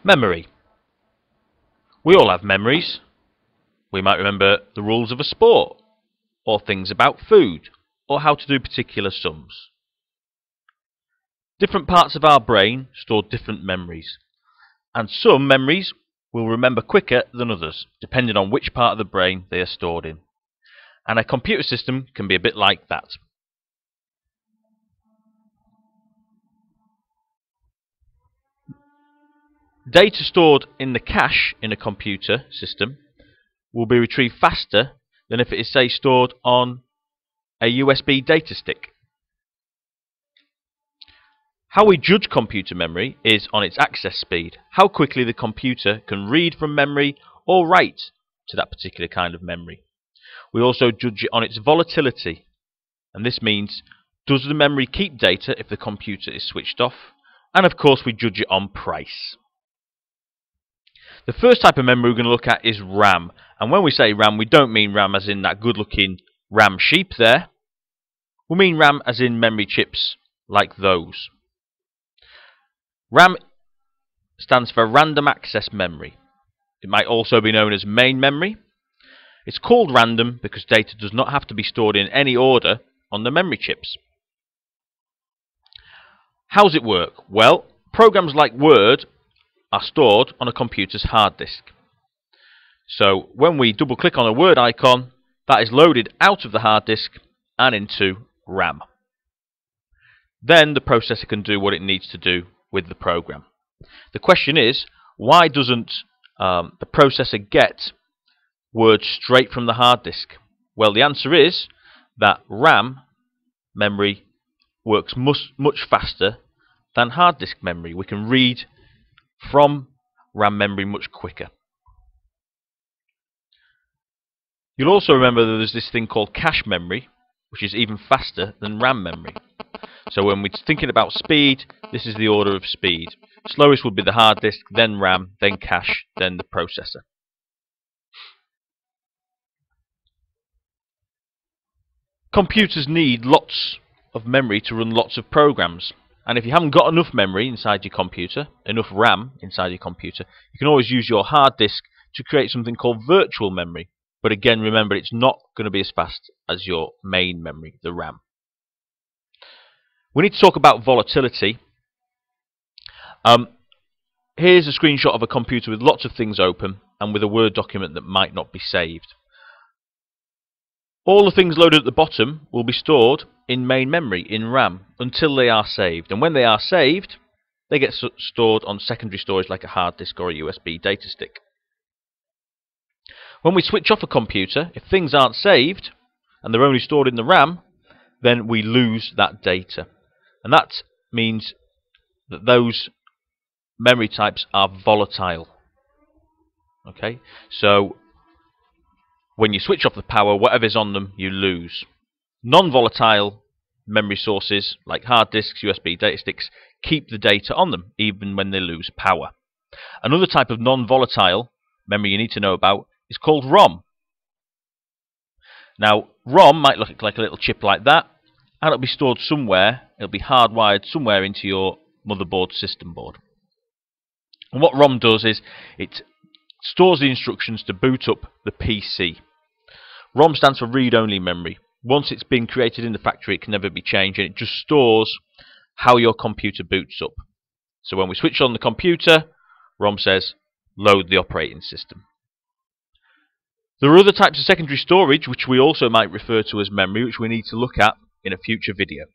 Memory. We all have memories. We might remember the rules of a sport, or things about food, or how to do particular sums. Different parts of our brain store different memories, and some memories will remember quicker than others, depending on which part of the brain they are stored in. And a computer system can be a bit like that. Data stored in the cache in a computer system will be retrieved faster than if it is, say, stored on a USB data stick. How we judge computer memory is on its access speed, how quickly the computer can read from memory or write to that particular kind of memory. We also judge it on its volatility, and this means, does the memory keep data if the computer is switched off? And of course we judge it on price. The first type of memory we're going to look at is RAM. And when we say RAM, we don't mean RAM as in that good-looking RAM sheep there. We mean RAM as in memory chips like those. RAM stands for Random Access Memory. It might also be known as main memory. It's called random because data does not have to be stored in any order on the memory chips. How does it work? Well, programs like Word are stored on a computer's hard disk. So when we double click on a Word icon, that is loaded out of the hard disk and into RAM. Then the processor can do what it needs to do with the program. The question is, why doesn't the processor get Word straight from the hard disk? Well, the answer is that RAM memory works much faster than hard disk memory. We can read from RAM memory much quicker. You'll also remember that there's this thing called cache memory, which is even faster than RAM memory. So when we're thinking about speed, this is the order of speed. Slowest would be the hard disk, then RAM, then cache, then the processor. Computers need lots of memory to run lots of programs. And if you haven't got enough memory inside your computer, enough RAM inside your computer, you can always use your hard disk to create something called virtual memory. But again, remember, it's not going to be as fast as your main memory, the RAM. We need to talk about volatility. Here's a screenshot of a computer with lots of things open and with a Word document that might not be saved. All the things loaded at the bottom will be stored in main memory, in RAM, until they are saved. And when they are saved, they get stored on secondary storage like a hard disk or a USB data stick. When we switch off a computer, if things aren't saved, and they're only stored in the RAM, then we lose that data. And that means that those memory types are volatile. Okay, so when you switch off the power, whatever's on them, you lose. Non-volatile memory sources, like hard disks, USB data sticks, keep the data on them, even when they lose power. Another type of non-volatile memory you need to know about is called ROM. Now, ROM might look like a little chip like that, and it'll be stored somewhere. It'll be hardwired somewhere into your motherboard system board. And what ROM does is it stores the instructions to boot up the PC. ROM stands for read-only memory. Once it's been created in the factory, it can never be changed, and it just stores how your computer boots up. So when we switch on the computer, ROM says, load the operating system. There are other types of secondary storage, which we also might refer to as memory, which we need to look at in a future video.